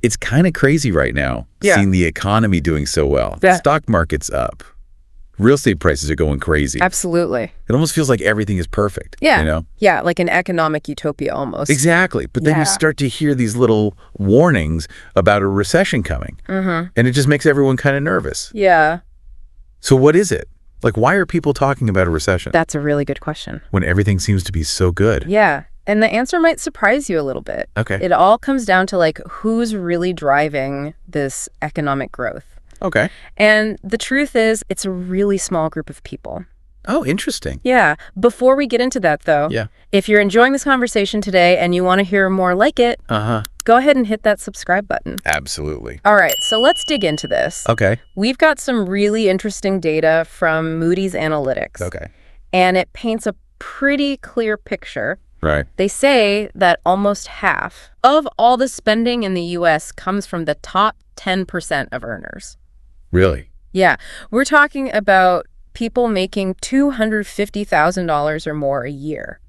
It's kind of crazy right now, seeing the economy doing so well. The stock market's up. Real estate prices are going crazy. Absolutely. It almost feels like everything is perfect. Yeah. You know? Yeah, like an economic utopia almost. Exactly. But then you start to hear these little warnings about a recession coming. And it just makes everyone kind of nervous. Yeah. So what is it? Like, why are people talking about a recession? That's a really good question. When everything seems to be so good. Yeah. And the answer might surprise you a little bit. Okay. It all comes down to like who's really driving this economic growth. Okay. And the truth is, it's a really small group of people. Oh, interesting. Yeah. Before we get into that, though, if you're enjoying this conversation today and you want to hear more like it, go ahead and hit that subscribe button. Absolutely. All right. So let's dig into this. Okay. We've got some really interesting data from Moody's Analytics. Okay. And it paints a pretty clear picture. Right. They say that almost half of all the spending in the U.S. comes from the top 10% of earners. Really? Yeah. We're talking about people making $250,000 or more a year.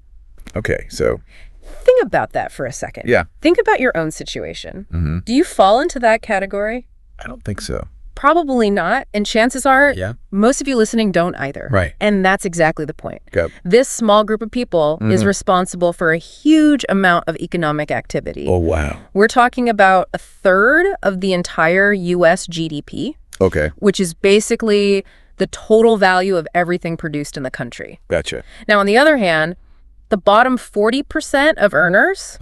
Okay, so... Think about that for a second. Yeah. Think about your own situation. Do you fall into that category? I don't think so. Probably not. And chances are, most of you listening don't either. Right. And that's exactly the point. Yep. This small group of people is responsible for a huge amount of economic activity. Oh, wow. We're talking about a third of the entire U.S. GDP. Okay. Which is basically the total value of everything produced in the country. Gotcha. Now, on the other hand, the bottom 40% of earners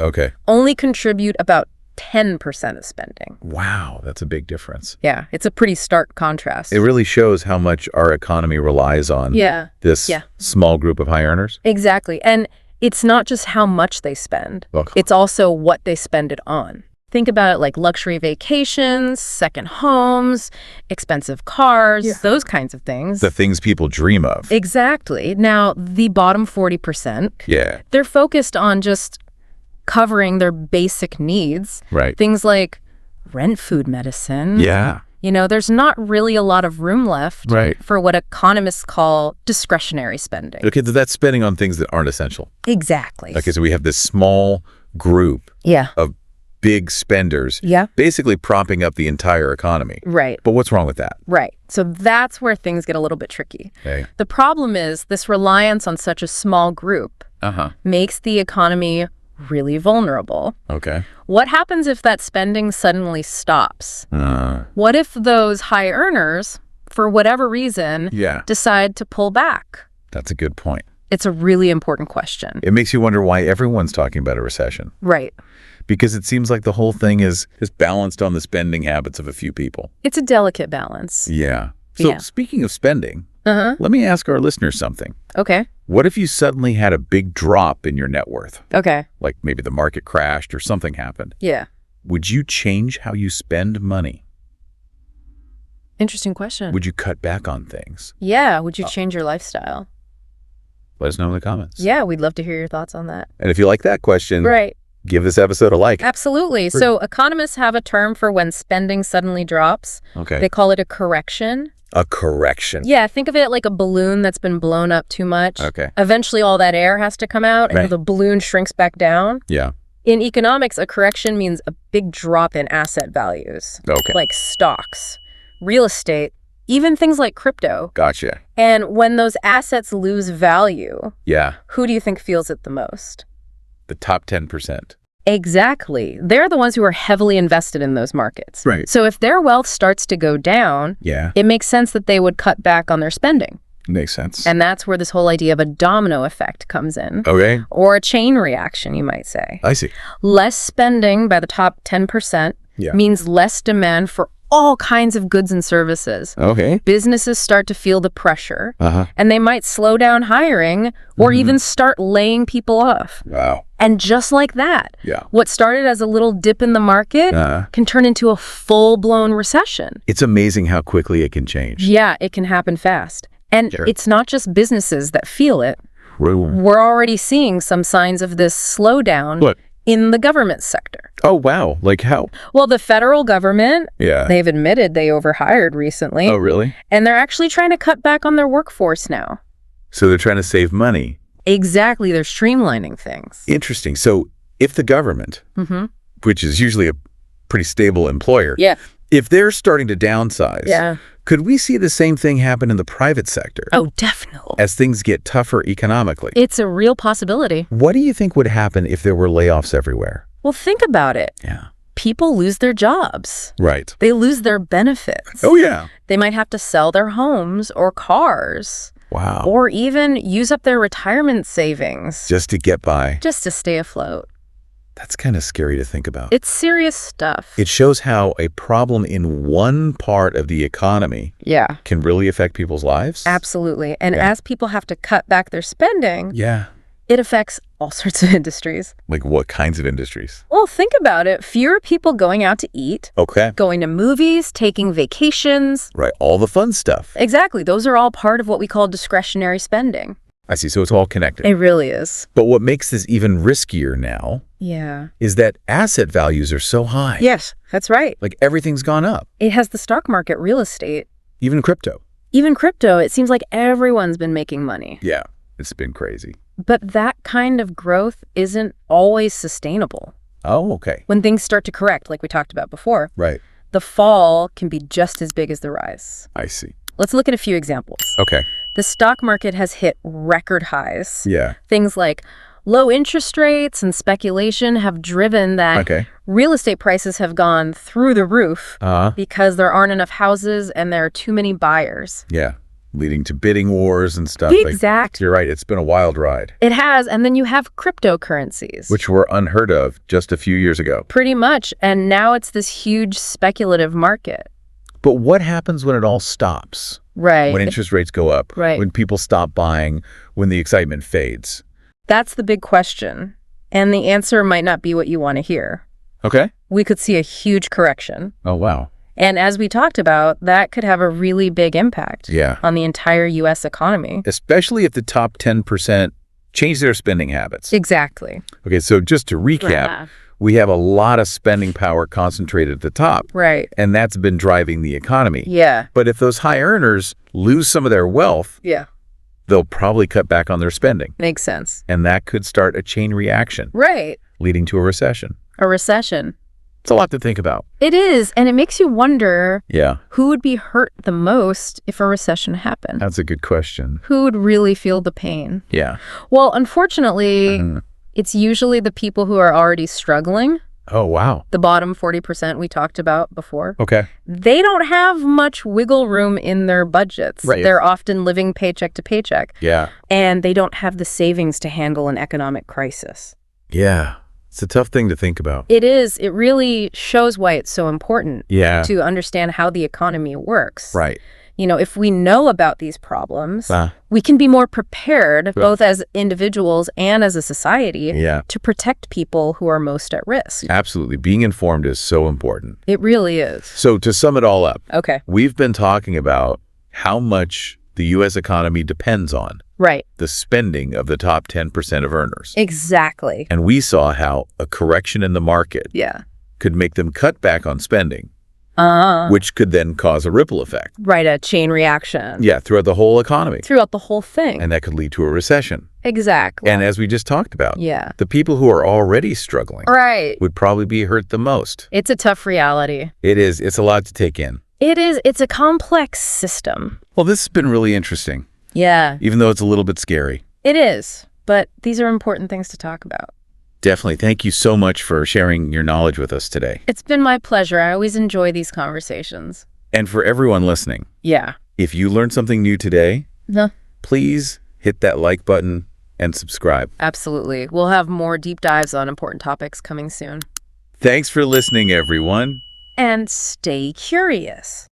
only contribute about 10% of spending. Wow, that's a big difference. Yeah, it's a pretty stark contrast. It really shows how much our economy relies on this small group of high earners. Exactly. And it's not just how much they spend. It's also what they spend it on. Think about it like luxury vacations, second homes, expensive cars, those kinds of things. The things people dream of. Exactly. Now, the bottom 40%, they're focused on just covering their basic needs. Right. Things like rent, food, medicine. Yeah. You know, there's not really a lot of room left for what economists call discretionary spending. Okay, so that's spending on things that aren't essential. Exactly. Okay, so we have this small group of big spenders basically propping up the entire economy. Right. But what's wrong with that? Right. So that's where things get a little bit tricky. Okay. The problem is this reliance on such a small group makes the economy really vulnerable. Okay. What happens if that spending suddenly stops? What if those high earners, for whatever reason, decide to pull back? That's a good point. It's a really important question. It makes you wonder why everyone's talking about a recession. Right. Because it seems like the whole thing is balanced on the spending habits of a few people. It's a delicate balance. Yeah. So speaking of spending, let me ask our listeners something. Okay. What if you suddenly had a big drop in your net worth? Okay. Like maybe the market crashed or something happened. Yeah. Would you change how you spend money? Interesting question. Would you cut back on things? Yeah. Would you change your lifestyle? Let us know in the comments. Yeah, we'd love to hear your thoughts on that. And if you like that question, give this episode a like. Absolutely. So economists have a term for when spending suddenly drops. Okay. They call it a correction. A correction. Yeah, think of it like a balloon that's been blown up too much. Okay. Eventually all that air has to come out and the balloon shrinks back down. Yeah. In economics, a correction means a big drop in asset values. Okay. Like stocks, real estate, even things like crypto. Gotcha. And when those assets lose value, who do you think feels it the most? The top 10%. Exactly. They're the ones who are heavily invested in those markets. Right. So if their wealth starts to go down, it makes sense that they would cut back on their spending. Makes sense. And that's where this whole idea of a domino effect comes in. Okay. Or a chain reaction, you might say. I see. Less spending by the top 10% means less demand for all kinds of goods and services. Okay. Businesses start to feel the pressure, and they might slow down hiring or even start laying people off. Wow. And just like that, what started as a little dip in the market can turn into a full-blown recession. It's amazing how quickly it can change. Yeah, it can happen fast. And it's not just businesses that feel it. We're already seeing some signs of this slowdown in the government sector. Oh, wow. Like how? Well, the federal government, they've admitted they overhired recently. Oh, really? And they're actually trying to cut back on their workforce now. So they're trying to save money. Exactly. They're streamlining things. Interesting. So if the government, which is usually a pretty stable employer. Yeah. If they're starting to downsize, could we see the same thing happen in the private sector? Oh, definitely. As things get tougher economically. It's a real possibility. What do you think would happen if there were layoffs everywhere? Well, think about it. Yeah. People lose their jobs. Right. They lose their benefits. Oh, yeah. They might have to sell their homes or cars. Wow. Or even use up their retirement savings. Just to get by. Just to stay afloat. That's kind of scary to think about. It's serious stuff. It shows how a problem in one part of the economy can really affect people's lives. Absolutely. And as people have to cut back their spending, it affects all sorts of industries. Like what kinds of industries? Well, think about it. Fewer people going out to eat. Okay. Going to movies, taking vacations. Right. All the fun stuff. Exactly. Those are all part of what we call discretionary spending. I see. So it's all connected. It really is. But what makes this even riskier now is that asset values are so high. Yes, that's right. Like everything's gone up. It has the stock market, real estate. Even crypto. Even crypto. It seems like everyone's been making money. Yeah, it's been crazy. But that kind of growth isn't always sustainable. Oh, okay. When things start to correct, like we talked about before, the fall can be just as big as the rise. I see. Let's look at a few examples. Okay. The stock market has hit record highs. Yeah. Things like low interest rates and speculation have driven that real estate prices have gone through the roof because there aren't enough houses and there are too many buyers. Yeah. Leading to bidding wars and stuff. Exactly. You're right. It's been a wild ride. It has. And then you have cryptocurrencies. Which were unheard of just a few years ago. Pretty much. And now it's this huge speculative market. But what happens when it all stops? Right. When interest rates go up? Right. When people stop buying? When the excitement fades? That's the big question. And the answer might not be what you want to hear. Okay. We could see a huge correction. Oh, wow. And as we talked about, that could have a really big impact on the entire U.S. economy. Especially if the top 10% change their spending habits. Exactly. Okay, so just to recap, we have a lot of spending power concentrated at the top. Right. And that's been driving the economy. Yeah. But if those high earners lose some of their wealth, they'll probably cut back on their spending. Makes sense. And that could start a chain reaction. Right. Leading to a recession. A recession. It's a lot to think about. It is. And it makes you wonder who would be hurt the most if a recession happened. That's a good question. Who would really feel the pain? Yeah. Well, unfortunately, it's usually the people who are already struggling. Oh, wow. The bottom 40% we talked about before. Okay. They don't have much wiggle room in their budgets. Right. They're often living paycheck to paycheck. Yeah. And they don't have the savings to handle an economic crisis. Yeah. It's a tough thing to think about. It is. It really shows why it's so important to understand how the economy works. Right. You know, if we know about these problems, we can be more prepared, both as individuals and as a society, to protect people who are most at risk. Absolutely. Being informed is so important. It really is. So to sum it all up, okay, we've been talking about how much the U.S. economy depends on the spending of the top 10% of earners. Exactly. And we saw how a correction in the market could make them cut back on spending. Which could then cause a ripple effect. Right, a chain reaction. Yeah, throughout the whole economy. Throughout the whole thing. And that could lead to a recession. Exactly. And as we just talked about, the people who are already struggling would probably be hurt the most. It's a tough reality. It is. It's a lot to take in. It is. It's a complex system. Well, this has been really interesting. Yeah. Even though it's a little bit scary. It is. But these are important things to talk about. Definitely. Thank you so much for sharing your knowledge with us today. It's been my pleasure. I always enjoy these conversations. And for everyone listening, if you learned something new today, please hit that like button and subscribe. Absolutely. We'll have more deep dives on important topics coming soon. Thanks for listening, everyone. And stay curious.